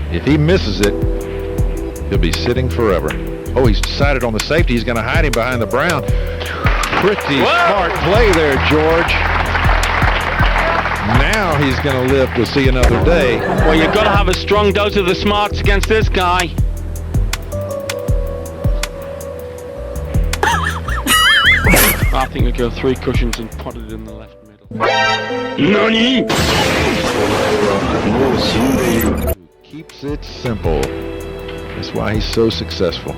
If he misses it, he'll be sitting forever. Oh, he's decided on the safety. He's going to hide him behind the brown. Pretty smart play there, George. Now he's going to live to see another day. Well, you've got to have a strong dose of the smarts against this guy. I think we'll go 3 cushions and put it in the left middle. NANI?! Keeps it simple. That's why he's so successful.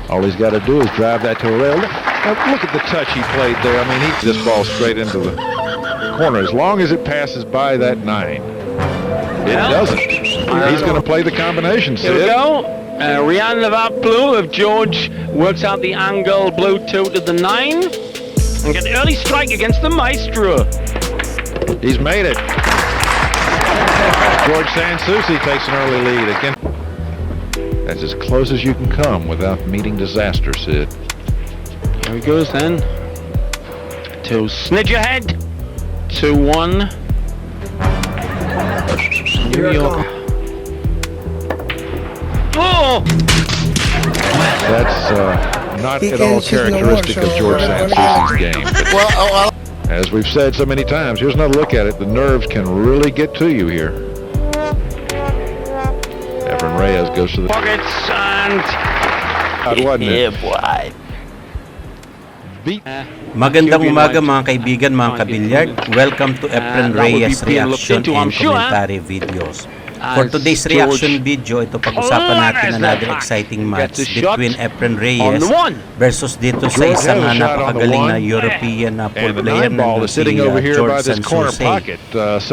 All he's got to do is drive that to a rail. Look at the touch he played there. I mean, he this ball straight into the corner. As long as it passes by that 9, it doesn't. He's going to play the combination. Here we go. Rian Levat blue of George works out the angle, blue 2 to the 9, and get an early strike against the maestro. He's made it. George SanSouci takes an early lead again. That's as close as you can come without meeting disaster, Sid. Here he goes then. To snidge ahead. 2-1. New York. Oh! That's not at all characteristic of George SanSouci's game. Well, as we've said so many times, here's another look at it. The nerves can really get to you here. Efren Reyes goes to the pockets and yeah, boy. Magandang umaga mga kaibigan, mga kabilyard. Welcome to Efren Reyes reaction and commentary videos. For today's reaction video, ito pag-usapan natin another exciting match between Efren Reyes versus dito sa isang napakagaling na European pool player na si George SanSouci.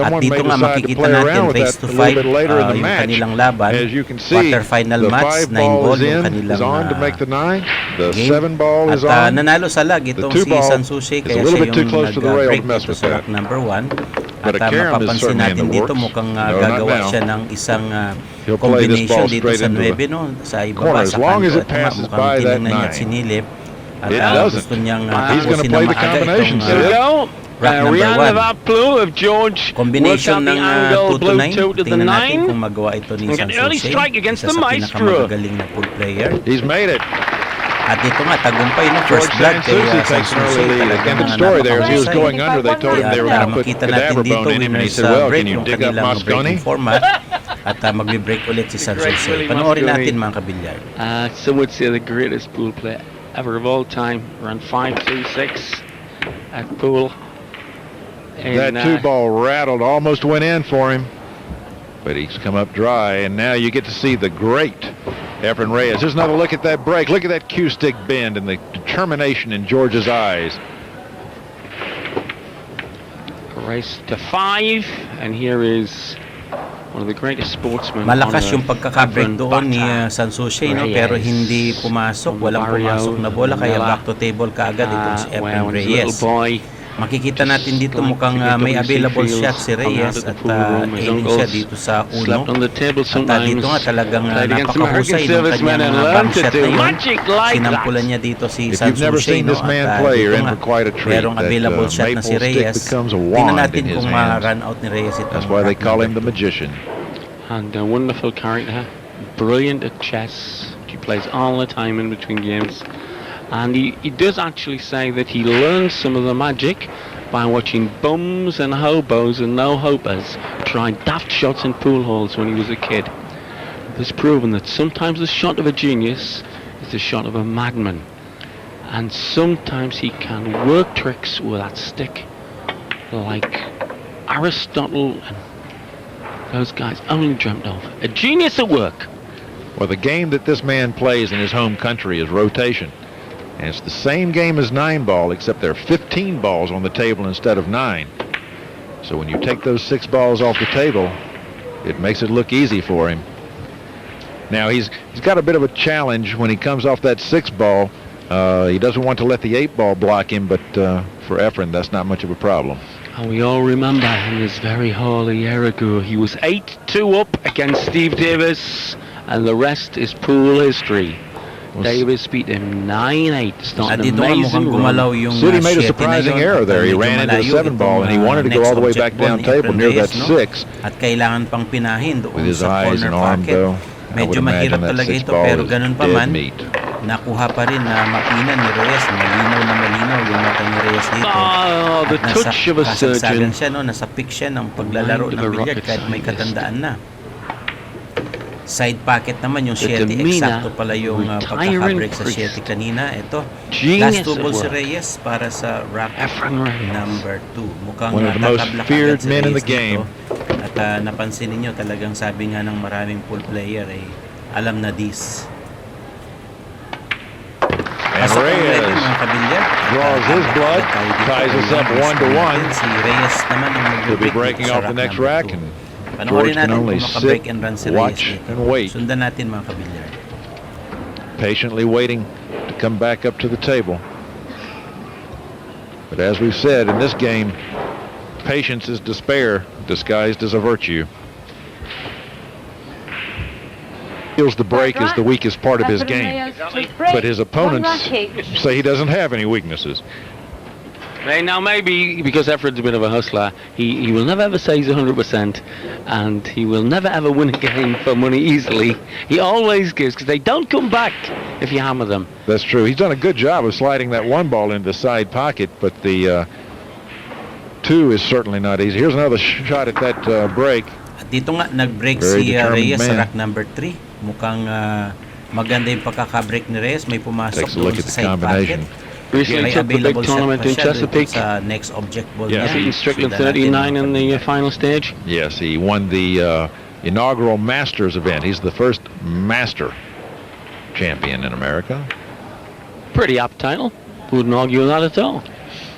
At dito nga makikita natin face to 5 yung kanilang laban, quarterfinal match, 9 ball yung kanilang game. At nanalo sa lag itong si SanSouci, kaya siya yung nag-break dito sa rack number 1. At mapapansin natin dito mukhang gagawa siya ng isang combination dito sa 9, no? Sa ibaba sa kanto at mukhang tinignan niya at sinilip. At gusto niyang tapusin na maaga itong rack number 1. Combination ng 2 to 9. Tingnan natin kung magawa ito ni SanSouci, isa sa pinakamagagaling na pool player. He's made it. At dito nga, tagumpay ng first blood kay SanSouci. Talagang napakahusay. Makita natin dito winners break yung kanilang breaking format. At magbe-break ulit si SanSouci. Panoorin natin mga kabilyar. Some would say the greatest pool player ever of all time. Around 5-2-6 at pool. That 2-ball rattled, almost went in for him. But he's come up dry, and now you get to see the great Efren Reyes. There's another look at that break. Look at that cue stick bend and the determination in George's eyes. Race to 5, and here is one of the greatest sportsmen. Malakas yung pagkaka-break doon ni SanSouci, no? Pero hindi pumasok, walang pumasok na bola, kaya back to table kaagad itong si Efren Reyes. Makikita natin dito mukhang may available shot si Reyes at aiming siya dito sa uno. At dito nga talagang napakahusay ng kanyang bang shot na yun. Sinampulan niya dito si SanSouci, no? At dito nga merong available shot na si Reyes. Tingnan natin kung ma-run out ni Reyes ito. That's why they call him the magician. And a wonderful character, brilliant at chess. He plays all the time in between games. And he does actually say that he learned some of the magic by watching bums and hobos and no-hopers try daft shots in pool halls when he was a kid. This has proven that sometimes the shot of a genius is the shot of a madman. And sometimes he can work tricks with that stick like Aristotle and those guys only dreamt of. A genius at work. Well, the game that this man plays in his home country is rotation. And it's the same game as 9-ball, except there are 15 balls on the table instead of 9. So when you take those 6 balls off the table, it makes it look easy for him. Now he's got a bit of a challenge when he comes off that 6-ball. He doesn't want to let the 8-ball block him, but for Efren, that's not much of a problem. And we all remember in this very hall a year ago, he was 8-2 up against Steve Davis, and the rest is pool history. Davis beat him 9-8. Starting Dito nga mukhang gumalaw yung Suci made a 7 na surprising yun, error at there. He medyo ran into the malayo 7 ball, and he itong, wanted to go next all the way back object ball down ni table Efren near Reyes, that no? 6. At kailangan pang pinahin With doon his sa eyes corner and arm, pocket. though, I would Medyo mahirap imagine that talaga 6 ito, ball pero is ganun pa dead man, meat. nakuha pa rin na mapinan ni Reyes. Malinaw na malinaw yung mata ni Reyes dito. Oh, the At touch of a surgeon. siya, no? Nasa peak siya ng paglalaro Mind ng of a bilyard rocket kahit may scientist. katandaan na. Side pocket naman yung The 7, demeanor, eksakto pala yung retiring pagkaka-break sa 7 priest. kanina. Ito, Genius last 2 balls of si work. Reyes para sa rack Efren Reyes. number 2. Mukhang One of the most tatabla feared agad si men in the Reyes dito. game. At napansin ninyo, talagang sabi nga ng maraming pool player, alam na this. And Pasok ang Reyes ready, mga kabilyard. draws his blood, ties us up 1-1. Si Reyes naman ang He'll be mag-break breaking sa off the next number rack, 2. and Panoorin George can natin only kung maka-break sit, and run si Reyes watch, dito. and wait. Sundan natin, mga kabilyard. Patiently waiting to come back up to the table. But as we've said, in this game, patience is despair disguised as a virtue. Feels the break is the weakest part of his game, but his opponents say he doesn't have any weaknesses. Hey, now maybe because Efren's a bit of a hustler, he will never ever say he's 100%, and he will never ever win a game for money easily. He always gives, because they don't come back if you hammer them. That's true. He's done a good job of sliding that 1 ball into the side pocket, but the 2 is certainly not easy. Here's another shot at that break. At dito nga, nag-break Very si determined Reyes sa man. rack number 3. Mukhang maganda yung pagkaka-break ni Reyes. May pumasok Takes a look doon at sa the side combination. pocket. Recently took the big tournament in Chesapeake. Sa next object ball Yeah. niya. Beating Strickland Sundan 39 natin, in mga the kabilyard. final stage. Yes, he won the inaugural Masters event. He's the first Master champion in America. Pretty apt title. Wouldn't argue that at all.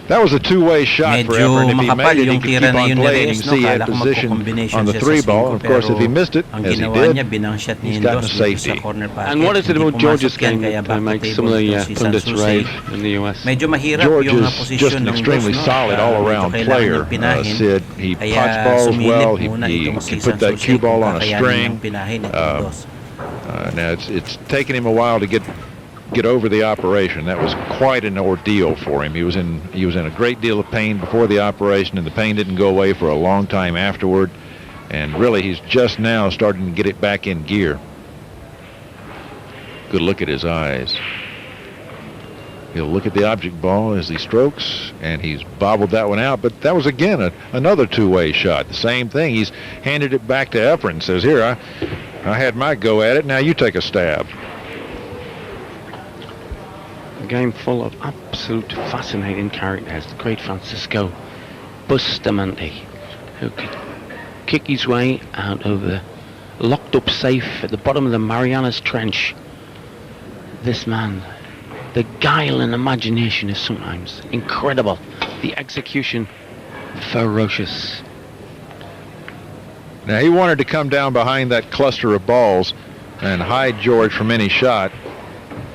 That was a two-way shot for Medyo Efren. If he makapal made it, he yung could tira keep na on yun ni playing. Reyes, You no? can see Kala that ko position magko-combination on the siya sa 3 ball. cinco, Of course, if he pero missed it, ang as he ginawa did, niya, binangshot ni he's gotten Indos a dito safety. sa corner pocket. And what is it Hindi about George's pumasok yan, game kaya that back to makes table some of the to si pundits SanSouci. rave in the US? Medyo mahirap George yung is posisyon just an ng extremely dos, no? solid Medyo all-around kailangan player, niyang pinahin. Sid. He Kaya pots balls sumilip well. He muna itong si can put that SanSouci cue ball kung on a kakayanin string. niyang pinahin itong dos. Now it's taken him a while to get over the operation. That was quite an ordeal for him. He was in a great deal of pain before the operation, and the pain didn't go away for a long time afterward. And really, he's just now starting to get it back in gear. Good look at his eyes. He'll look at the object ball as he strokes, and he's bobbled that one out. But that was, again, another two-way shot. The same thing. He's handed it back to Efren. Says, here, I had my go at it. Now you take a stab. A game full of absolute fascinating characters. The great Francisco Bustamante, who could kick his way out of the locked-up safe at the bottom of the Marianas Trench. This man, the guile and imagination is sometimes incredible. The execution, ferocious. Now, he wanted to come down behind that cluster of balls and hide George from any shot.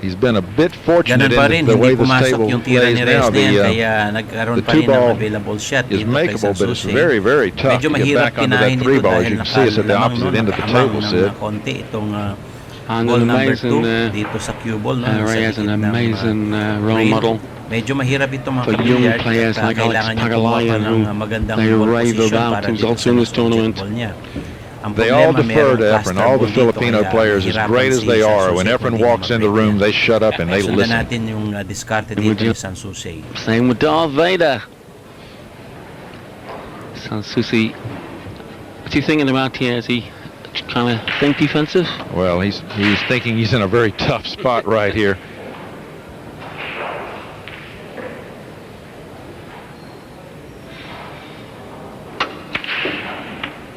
He's been a bit fortunate Ganun pa rin, in the way hindi this pumasok table yung tira plays ni now. Reyes na yan, kaya nagkaroon The pa rin ng two-ball available shot is dito kay makeable, but it's SanSouci. very, very tough Medyo to get mahirap back onto that pinahin three dito ball. As dahil you can see, it's at the nakalamang, opposite end of the nakaamang table, ng Sid. konti itong And ball an number amazing 2 dito sa cue ball. No? Reyes, an amazing role model Medyo mahirap ito mga for young kabilyard. players like Alex Kailangan niya kumuha Pagalayan, pa ng who magandang they ball rave position about para who's dito also sa in this next tournament. ball niya. Ang They all problema, defer to merong Efren. cluster All the ball dito, Filipino kaya players, as mahirapan great as si they are, SanSouci when Efren kung walks in the mag-break room, yan. they shut up and they Sundan listen. natin yung diskarte Would dito you- ni SanSouci. Same with Darth Vader. SanSouci, what's he thinking about here? Is he kind of think defensive? Well, he's thinking he's in a very tough spot right here.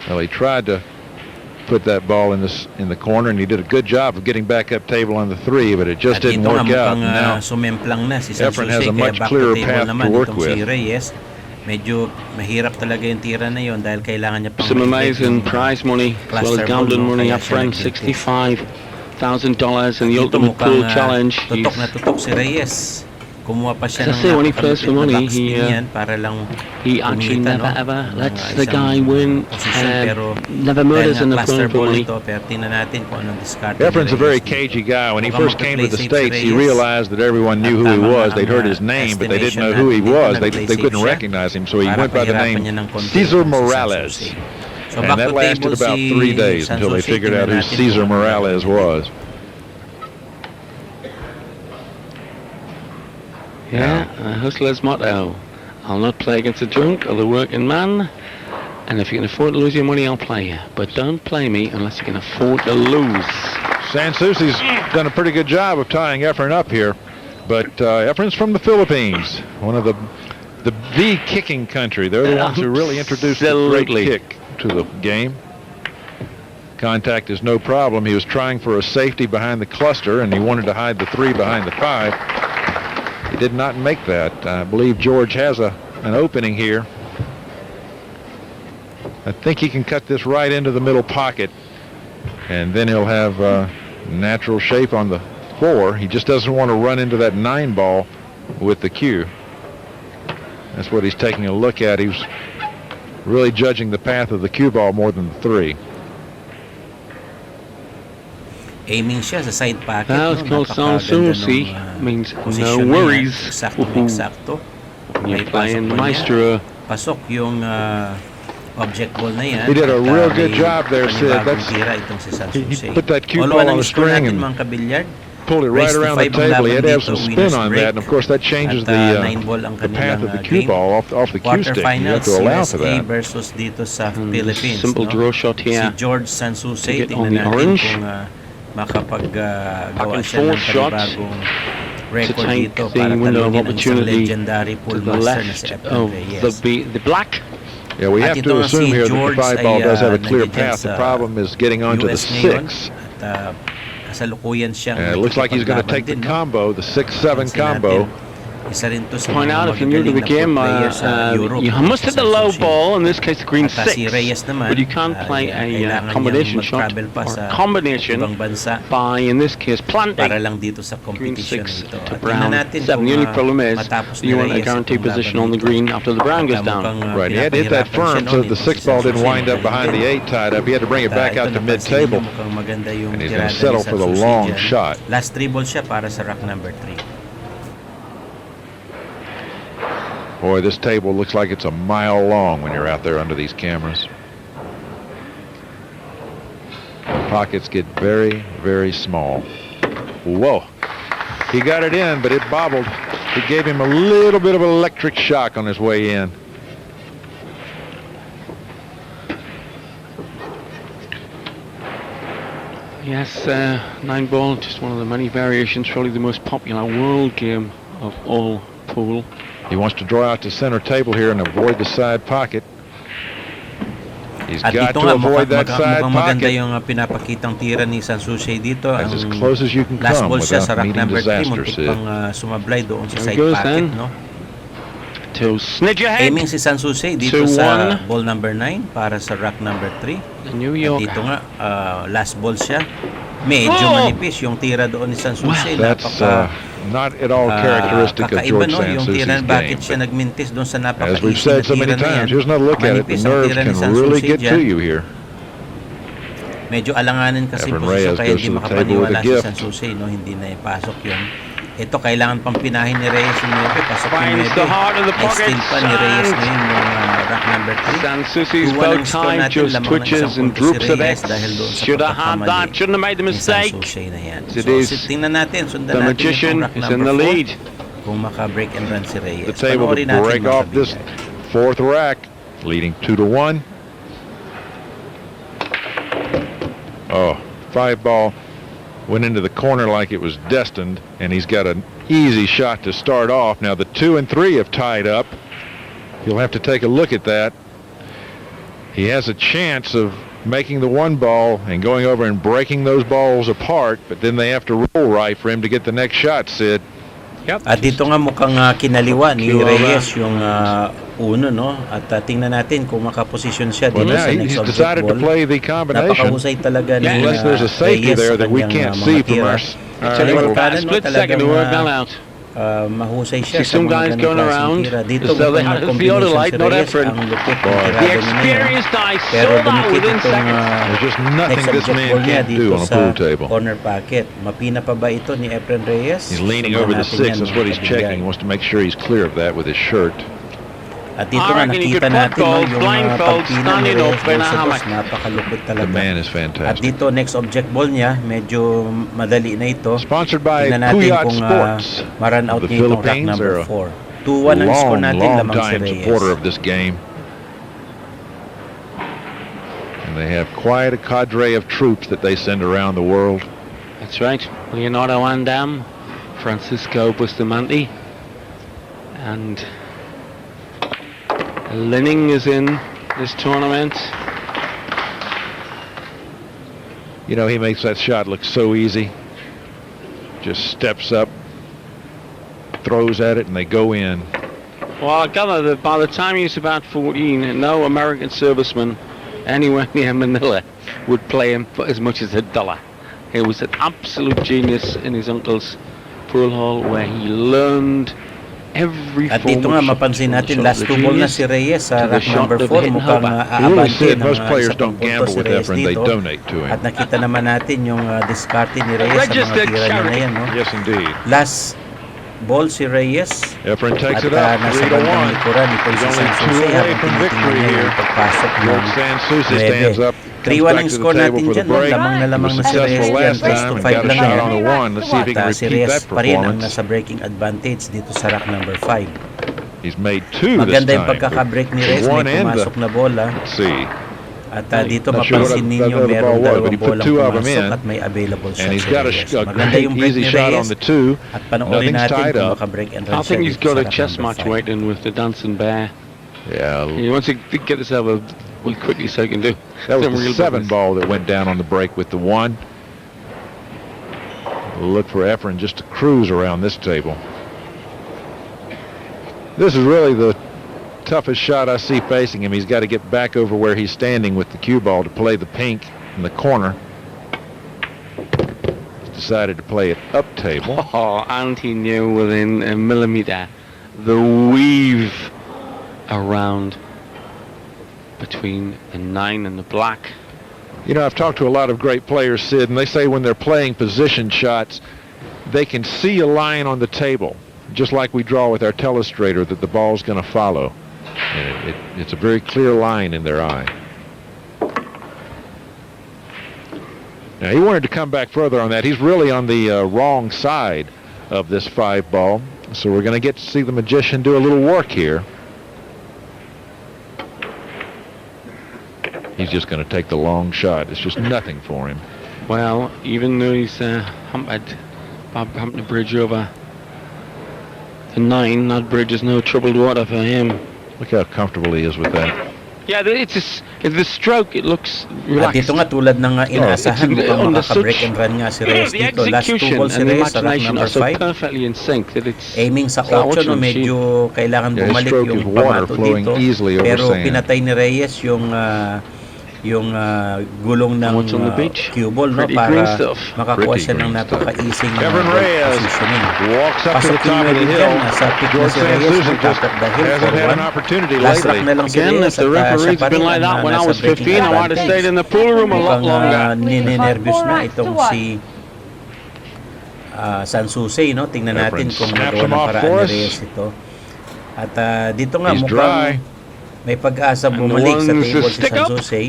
Well, he tried to put that ball in the corner, and he did a good job of getting back up table on the 3, but it just At didn't dito work nga out. mukhang Now, sumemplang na si Efren has SanSouci, a kaya much back clearer to path table to naman work itong si with. Reyes. Medyo mahirap talaga yung tira na yon dahil kailangan niya pang Some mag-break amazing yung, prize money, as well cluster as gambling ball, no? money Kaya up siya front, nagtitip. $65,000 in the Dito Ultimate Pool mukhang Challenge. tutok na tutok si Reyes. Kumuha pa siya Kasi when he plays for money, para lang he actually never ever lets the guy win, never murders an opponent for money. Efren's a very cagey guy. When he first came to the States, he realized that everyone knew who he was. They'd heard his name, but they didn't know who he was. They couldn't recognize him, so he went by the name Cesar Morales. And that lasted about 3 days until they figured out who Cesar Morales was. Yeah, a hustler's motto. I'll not play against a drunk or the working man. And if you can afford to lose your money, I'll play you. But don't play me unless you can afford to lose. SanSouci's done a pretty good job of tying Efren up here. But Efren's from the Philippines, one of the kicking country. They're the ones who really introduced the great kick to the game. Contact is no problem. He was trying for a safety behind the cluster, and he wanted to hide the 3 behind the 5. He did not make that. I believe George has an opening here. I think he can cut this right into the middle pocket, and then he'll have natural shape on the 4. He just doesn't want to run into that 9 ball with the cue. That's what he's taking a look at. He's really judging the path of the cue ball more than the 3. Aiming siya sa side pocket. That was called SanSouci, means no worries. Eksakto. You're playing Maestro. Pasok yung object ball na yan. He did a real good job there, Sid. He put that cue ball on a string and pulled it right around the table. He had to have some spin on that, and of course that changes the path of the cue ball off the cue stick. You have to allow for that. Versus dito sa Philippines. Simple draw shot here. Si George SanSouci, on the orange. Makapag-gawa siya ng panibagong record dito para talunin ang isang legendary pool master na si Efren Reyes. The black. Yeah, we have to assume here that the 5 ball does have a clear path. The problem is getting onto the 6. Kasalukuyan siyang it looks like he's going to take the combo, the 6-7 combo. Point out, if you're new to the game, you must hit the low ball, in this case the green 6, but you can't play a combination shot or combination by, in this case, planting green 6 to brown 7. The only problem is you want a guaranteed position on the green after the brown goes down. Right, he had to hit that firm so the 6 ball didn't wind up behind the 8 tied up. He had to bring it back out to mid-table, and he's going to settle for the long shot. Last 3 ball siya para sa rack number 3. Boy, this table looks like it's a mile long when you're out there under these cameras. The pockets get very, very small. Whoa. He got it in, but it bobbled. It gave him a little bit of an electric shock on his way in. Yes, 9 ball, just one of the many variations, probably the most popular world game of all pool. He wants to draw out to center table here and avoid the side pocket. He's got to avoid that side pocket. Yung pinapakitang tira ni SanSouci dito. That's as close as you can come without meeting disaster, Sid. Sumablay doon sa side pocket, no? To snidge ahead. Aiming si SanSouci dito sa ball number 9 para sa rack number 3. New York. At dito nga, last ball siya. Medyo manipis yung tira doon ni SanSouci. That's not at all characteristic of George SanSouci's game. As we've said so many times, here's another look at it. The nerves can really get to you here. Medyo alanganin kasi Efren Reyes kaya goes hindi to the table with makapaniwala a si gift. SanSouci, no? Hindi na ipasok yun. Ito kailangan pang pinahin ni Reyes yung 9. Pasok yung 9. Ay still pa ni Reyes ngayon yung rack number 3. SanSouci's bow tie just twitches and droops at X. Should have had that, shouldn't have made the mistake. It is. Tingnan natin, sundan The natin magician yung rack is in number the 4. lead. Kung maka-break and run si Reyes. The table to break off this 4th rack, leading 2-1. Oh, 5 ball went into the corner like it was destined, and he's got an easy shot to start off. Now the 2 and 3 have tied up. You'll have to take a look at that. He has a chance of making the 1 ball and going over and breaking those balls apart, but then they have to roll right for him to get the next shot, Sid. Yep. At dito nga mukhang kinaliwa ni Reyes yung uno, no? At tingnan natin kung makaposisyon siya dito sa next he's decided to play the combination. Napakahusay talaga ni unless there's a safety there that we can't see from our Split second to work that out. mahusay siya See sa some mga guys ganong going klaseng around tira. Dito as though they mukhang had a combination theodolite, si not Reyes. Efren. Ang lupit ng The tirada niya ngayon. experienced guy Pero sold out dumikit within itong seconds. There's just next nothing this subject man ball niya can't do dito on a sa pool table. corner pocket. Mapina pa ba ito ni Efren Reyes? He's leaning Tingnan over the natin 6. yan, That's mga what he's kabilyar. checking. He wants to make sure he's clear of that with his shirt. At dito nga nakita natin no, yung pagpina ni Reyes doon sa boss. Napakalupit The talaga. man is At fantastic. dito next object ball niya, medyo madali na ito. Sponsored by Tingnan natin Puyat kung Sports. ma-run out The niya itong rack Philippines number are 4. 2-1 ang score natin, lamang si long-time Reyes. supporter of this game. And they have quite a cadre of troops that they send around the world. That's right. Leonardo Andam, Francisco Bustamante, and Linning is in this tournament. You know, he makes that shot look so easy. Just steps up, throws at it, and they go in. Well, I gather that by the time he was about 14, no American serviceman anywhere near Manila would play him for as much as $1. He was an absolute genius in his uncle's pool hall, where he learned every At form dito nga of shot. mapansin natin, From last the 2 ball na genius si Reyes sa to the rack shot number of 4. hit and Mukhang hover. You always aabante said ng most players isa don't pang punto gamble si with Reyes Efren, they dito. donate to At him. nakita naman natin yung diskarte ni Reyes sa mga Registered tira niya na charity. yan. No? Yes, indeed. Last ball si Reyes. Efren takes At it up, nasa 3-1. bandang likuran ito He's si only SanSouci 2 away habang from tinitingnan victory niya here. yung pagpasok ng George SanSouci stands 9. up, comes 3-1 back ang to the score table natin for the dyan. No? break. Lamang na He lamang was na si Reyes successful dyan. last 3 time to and 5 got a lang shot yan. on the 1. Let's see if he can At si repeat Reyes that pa rin ang performance. nasa breaking advantage dito sa rack number 5. He's made 2 this Maganda yung time. pagkaka-break ni Reyes. One May and pumasok na bola. Let's see. At dito Not sure mapansin what ninyo the merong ball was, but dalawang he put bolang 2 of them pumasok in. at may available shot And he's si got Reyes. a Maganda great yung break easy ni shot Reyes. on the 2. At panoorin Nothing's natin tied kung up. maka-break and I run think siya he's dito got sa a rack chess number match 5. waiting with the dancing bear. Yeah, He wants to get this over quickly so he can do that was some the real 7 business. ball that went down on the break with the 1. Look for Efren just to cruise around this table. This is really the toughest shot I see facing him. He's got to get back over where he's standing with the cue ball to play the pink in the corner. He's decided to play it up table. Oh, and he knew within a millimeter the weave around between the 9 and the black. You know, I've talked to a lot of great players, Sid, and they say when they're playing position shots, they can see a line on the table, just like we draw with our telestrator, that the ball's going to follow. And it's a very clear line in their eye. Now, he wanted to come back further on that. He's really on the wrong side of this 5 ball, so we're going to get to see the magician do a little work here. He's just going to take the long shot. It's just nothing for him. Well, even though he's humped the bridge over the 9, that bridge is no troubled water for him. Look how comfortable he is with that. Yeah, it's the stroke. It looks At relaxed. dito nga tulad ng inaasahan, mukhang makaka-break and run nga si Reyes The dito. Last 2 execution balls si and the Reyes sa rack imagination number are so 5. perfectly in sync that it's Aiming sa Sa 8, no, 8, medyo kailangan Yeah, his bumalik stroke yung is water pamato flowing dito. easily over Pero sand. pinatay ni Reyes yung gulong ng What's on the beach? cue ball, no, Pretty green para stuff. makakuha Pretty siya ng green stuff. napaka-easing Efren Reyes positioning. walks up to Pasok the top yung of the meron hill. dyan, nasa pick na George si Reyes, SanSouci on top of the hill hasn't for had an 1. opportunity Last lately. rack na lang si Again, Reyes if the at referee's siya pa been rin like that ang when I nasa was breaking 15, I might have stayed in the pool room a lot Mukhang longer. ninenervyos na itong si SanSouci, no? Tingnan natin Efren kung snaps nagawa him ng off paraan for ni us. Reyes ito. At dito nga He's mukhang dry. may pag-asa And bumalik sa one's table a si stick up. SanSouci.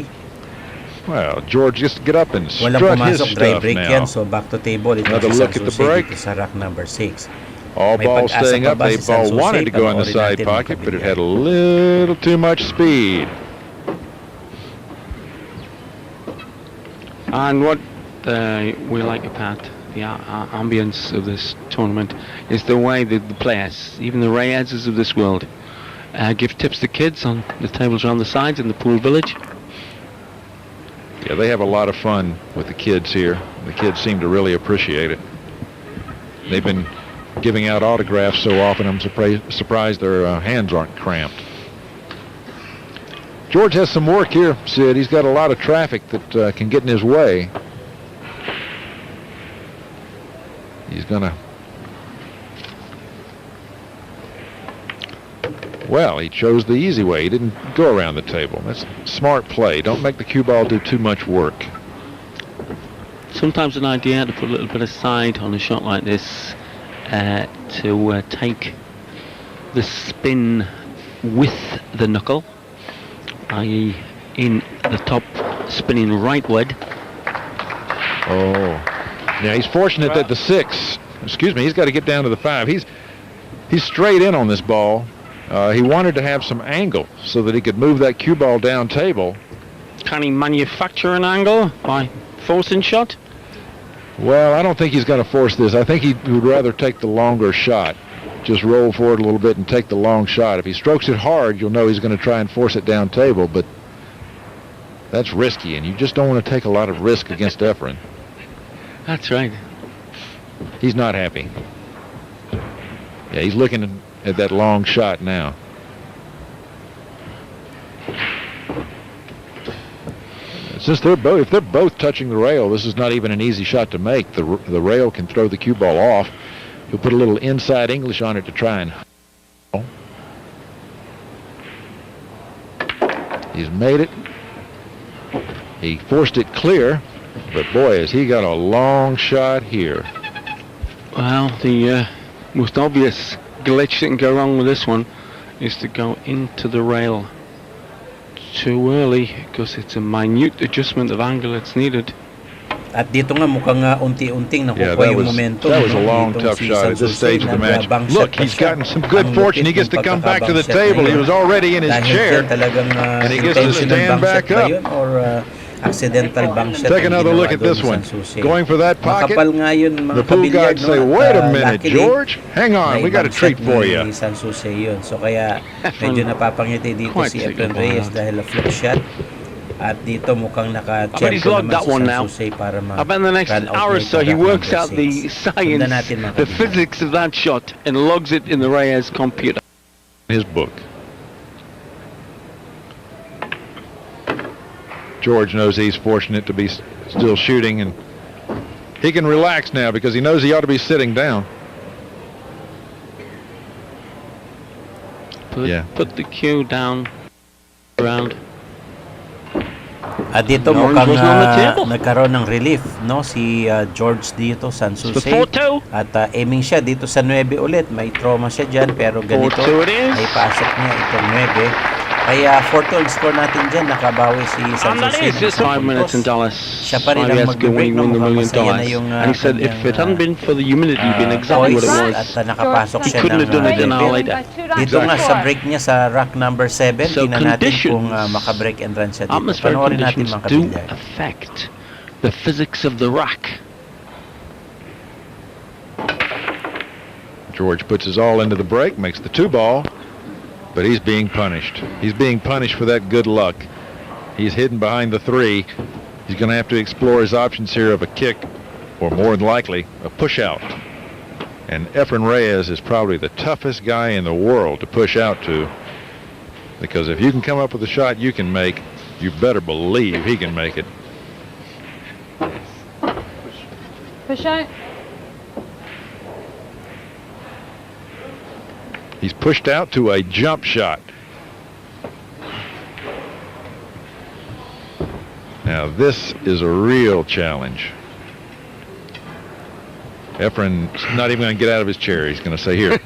Well, George just get up and Walang strut his pumasok, dry stuff break now. yan. So back to table. Ito Another si look at the SanSouci break. dito sa rack number 6. All May balls pag-asa staying pa up. ba They si ball SanSouci? wanted to go in the Panoorin side natin, pocket, mga but it kabilyar. had a little too much speed. And what we like about the ambience of this tournament is the way that the players, even the Reyeses of this world, give tips to kids on the tables around the sides in the pool village. Yeah, they have a lot of fun with the kids here. The kids seem to really appreciate it. They've been giving out autographs so often, I'm surprised their hands aren't cramped. George has some work here, Sid. He's got a lot of traffic that can get in his way. He's going to Well, he chose the easy way. He didn't go around the table. That's smart play. Don't make the cue ball do too much work. Sometimes an idea to put a little bit of side on a shot like this to take the spin with the knuckle, i.e. in the top spinning rightward. Oh, now he's fortunate that the 6, he's got to get down to the 5. He's straight in on this ball. He wanted to have some angle so that he could move that cue ball down table. Can he manufacture an angle by forcing shot? Well, I don't think he's going to force this. I think he would rather take the longer shot. Just roll forward a little bit and take the long shot. If he strokes it hard, you'll know he's going to try and force it down table, but that's risky, and you just don't want to take a lot of risk against Efren. That's right. He's not happy. Yeah, he's looking at that long shot now. Since if they're both touching the rail, this is not even an easy shot to make. The rail can throw the cue ball off. He'll put a little inside English on it to try and. He's made it. He forced it clear, but boy, has he got a long shot here. Well, the most obvious glitch that can go wrong with this one is to go into the rail too early, because it's a minute adjustment of angle that's needed. At dito nga mukhang unti-unting nakukuha yung momentum. That was a long, tough shot at this stage of the match. Look, he's gotten some good fortune. He gets to come back to the table. He was already in his chair, and he gets to stand back up. Accidental bang shot. Take another look at this one. Going for that pocket. The pool guys say, wait a minute, George. Hang on, we got a treat for you. SanSouci yun. So kaya medyo napapangiti dito si Efren Reyes dahil a flip shot. At dito mukhang naka-champion naman si SanSouci para I bet in the next hour or so he works out the science, the physics of that shot, and logs it in the Reyes computer. His book. George knows he's fortunate to be still shooting, and he can relax now because he knows he ought to be sitting down. Put the cue down around. At dito mukhang nagkaroon ng relief, no, si George dito, SanSouci. At aiming siya dito sa 9 ulit. May trauma siya dyan, pero ganito ay pasok niya itong 9. Kaya 4-2 score natin dyan, nakabawi si SanSouci. Just 5 minutes in Dallas. Siya pa rin ang mag-break, no, mukhang masaya na yung and he said if it hadn't been for the humidity, been exactly what it was. At nakapasok siya couldn't have done it an hour later. Dito nga sa break niya sa rack number 7, tingnan natin kung maka-break and run siya dito. Panoorin natin mga do kabilyar. affect the physics of the rack. George puts his all into the break, makes the 2-ball. But he's being punished. He's being punished for that good luck. He's hidden behind the 3. He's going to have to explore his options here of a kick, or more than likely, a push out. And Efren Reyes is probably the toughest guy in the world to push out to, because if you can come up with a shot you can make, you better believe he can make it. Push out. He's pushed out to a jump shot. Now this is a real challenge. Efren's not even going to get out of his chair. He's going to say, here,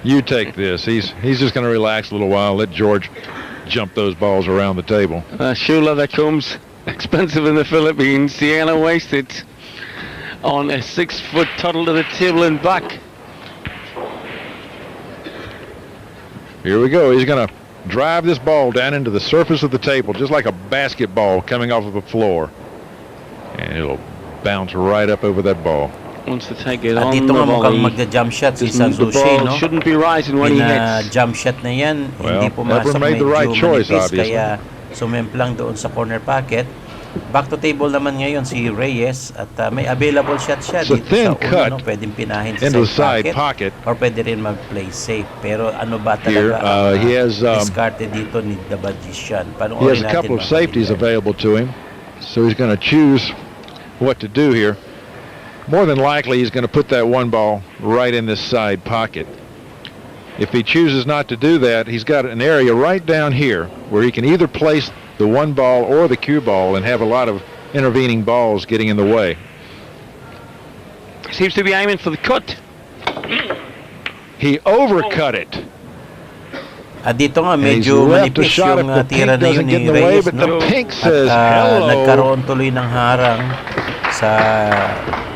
you take this. He's just going to relax a little while, let George jump those balls around the table. Shoe leather comes expensive in the Philippines. Sienna wasted on a 6-foot toddle to the table and back. Here we go. He's going to drive this ball down into the surface of the table, just like a basketball coming off of a floor. And it'll bounce right up over that ball. Wants to take it on dito the volley. Magja-jump shot si SanSouci, no? Shouldn't be rising when he hits. Jump shot na yan, well, hindi pumasok, made the right choice, obviously. Kaya sumemplang doon sa corner pocket. Back to table naman ngayon si Reyes, at may available shot siya dito sa uno, no? Pwedeng pinahin sa side pocket or pwede rin mag-play safe. Pero ano ba talaga he has discarded dito ni the Magician. He has a couple of safeties available to him, so he's going to choose what to do here. More than likely he's going to put that 1 ball right in this side pocket. If he chooses not to do that, he's got an area right down here where he can either place the 1 ball or the cue ball and have a lot of intervening balls getting in the way. Seems to be aiming for the cut. He overcut it. Dito nga medyo manipis yung tira na yun ni Reyes, no? At nagkaroon tuloy ng harang sa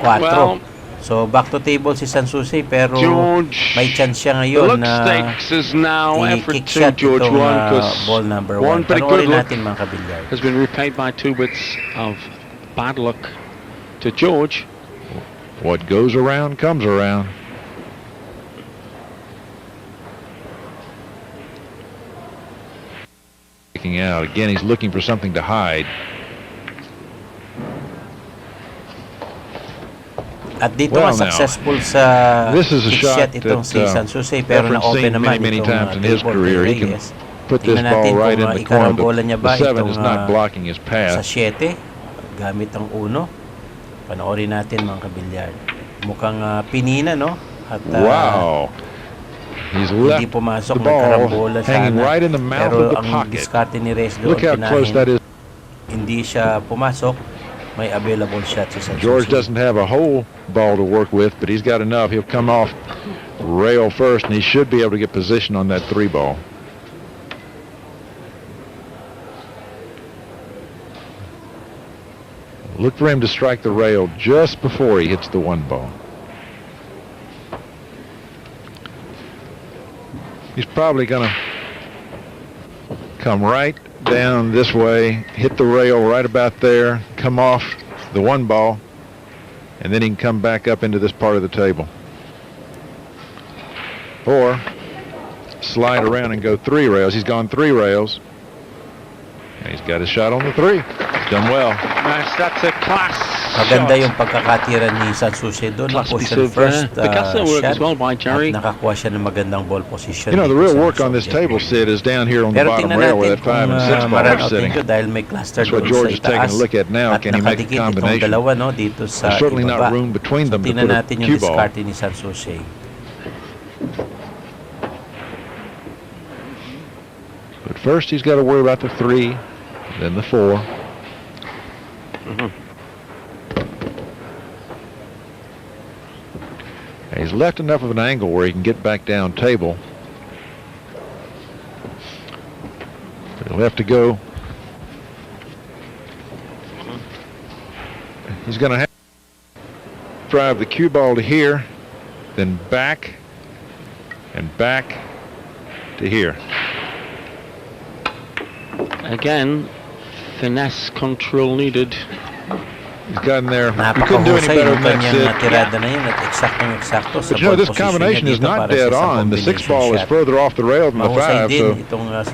4. So back to table si SanSouci, pero may chance siya ngayon na i-kick shot itong ball number 1. Panoorin natin mga kabilyar. Has been repaid by 2 bits of bad luck to George. What goes around comes around. Out again, he's looking for something to hide. At dito successful sa kick shot itong si SanSouci, pero na-open naman itong table ni Reyes. Tingnan natin kung ikarambola niya ba itong sa 7 gamit ang 1. Panoorin natin mga kabilyar. Mukhang pinina, no? At he's left hindi pumasok, the ball hanging sana. right in the mouth of the ang pocket. diskarte ni Reyes doon, Look how close that is. Hindi siya pumasok, may available shot si SanSouci. George doesn't have a whole ball to work with, but he's got enough. He'll come off rail first, and he should be able to get position on that 3 ball. Look for him to strike the rail just before he hits the 1 ball. He's probably going to come right down this way, hit the rail right about there, come off the 1 ball, and then he can come back up into this part of the table. Or slide around and go 3 rails. He's gone 3 rails. And he's got his shot on the 3. He's done well. Nice, that's a class. Maganda yung pagkakatira ni SanSouci doon. Position first shot. As well by Jerry. At nakakuha siya ng magandang ball position. You know, the real work on this table, Sid, is down here on the bottom rail where that 5 and 6 ball are sitting. Dahil may cluster That's what George is taking a look at now. Can he make a combination? Dalawa, no, dito sa There's certainly not room between them to put a natin cue yung ball. diskarte ni SanSouci. But first he's got to worry about the 3, then the 4. He's left enough of an angle where he can get back down table. But he'll have to go. He's going to have to drive the cue ball to here, then back and back to here. Again, finesse control needed. He's gotten there. He couldn't do any better than that. But you know, this combination is not dead on. The 6 ball is further off the rail than the 5, so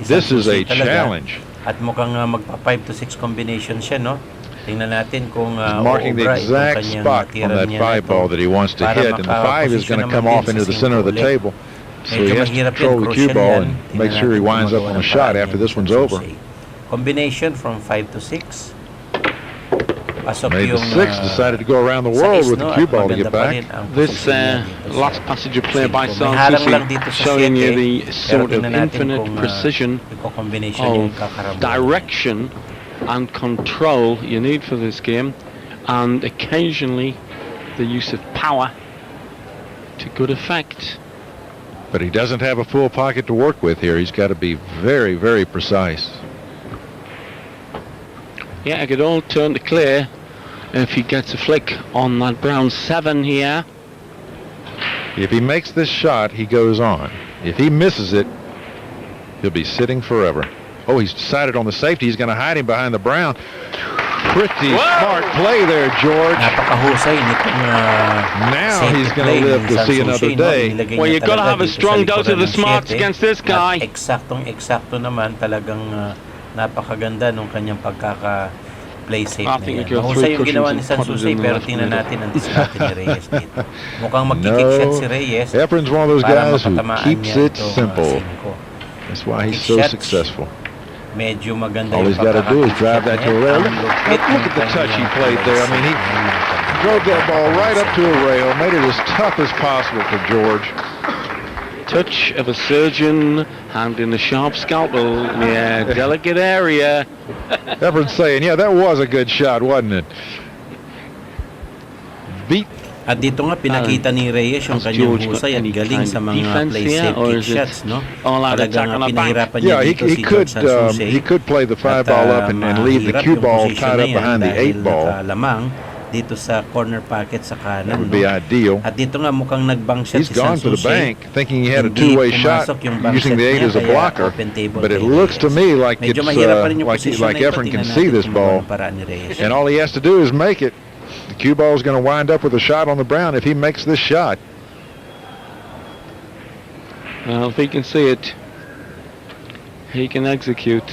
this is a challenge. At mukhang magpa 5 to 6 combination siya, no? Tingnan natin kung marking the exact spot on that 5 ball that he wants to hit, and the 5 is going to come off into the center of the table. So he has to control the cue ball and make sure he winds up on a shot after this one's over. Combination from 5 to 6. Maybe the 6 decided to go around the world with the cue ball to get back. This last passage of play by SanSouci showing you the sort of infinite precision of direction and control you need for this game, and occasionally the use of power to good effect. But he doesn't have a full pocket to work with here. He's got to be very, very precise. Yeah, it could all turn to clear if he gets a flick on that brown 7 here. If he makes this shot, he goes on. If he misses it, he'll be sitting forever. Oh, he's decided on the safety. He's going to hide him behind the brown. Pretty smart play there, George. Now he's going to live to see another day. Well, you've got to have a strong dose of the smarts against this guy. Eksaktong naman, talagang napakaganda nung kanyang pagkaka-play safe na yan. Mahusay yung ginawa ni SanSouci, pero tingnan natin ang diskarte ni Reyes dito. Mukhang magkikick shot si Reyes. Efren's one of those guys who keeps it simple. That's why he's so successful. Medyo maganda all he's got to do is drive that to a rail. Look at the touch he played there. I mean, he drove that ball right up to a rail, made it as tough as possible for George. touch of a surgeon handling a sharp scalpel in a delicate area. Efren's saying, yeah, that was a good shot, wasn't it? Beat. At dito nga pinakita ni Reyes yung kanyang husay at galing sa mga play safe kick shots, no? Talagang pinahirapan niya dito si SanSouci. He could play the 5-ball up and leave the cue ball tied up behind the 8-ball. Lamang dito sa corner pocket sa kanan. That would be ideal. At dito nga mukhang nag-bank shot He's si gone for the SanSouci. bank, thinking he had a two-way shot using the 8 as a blocker. But it looks to me like it's like Efren can see this ball, and all he has to do is make it. The cue ball is going to wind up with a shot on the brown if he makes this shot. Well, if he can see it, he can execute.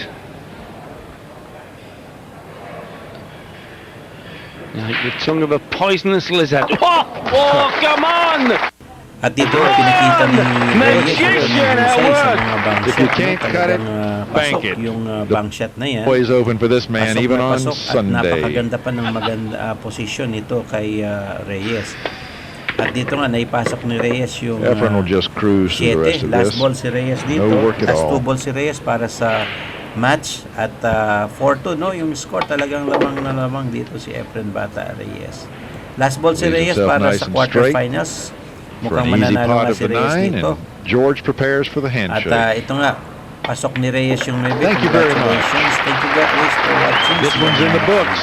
Like the tongue of a poisonous lizard. Oh, come on! At dito pinakita ni Reyes sa mga bank If you can't cut it, bank it. Yung bank shot na yan. Always open for this man, Pasok even na on pasok Sunday. At napakaganda pa ng maganda posisyon nito kay Reyes. At dito nga naipasok ni Reyes yung Efren will just cruise through the rest of last this. ball si Reyes dito. No work at last all. 2 balls si Reyes para sa match at 4-2, no? Yung score talagang lamang na lamang dito si Efren Reyes. Last ball si Reyes para nice sa and quarterfinals. Mukhang for an easy mananalo pot nga of si the Reyes 9, dito. and George prepares for the At handshake. ito nga, pasok ni Reyes yung 9. Thank you very much. Congratulations. Thank you guys for watching. This one's in the books.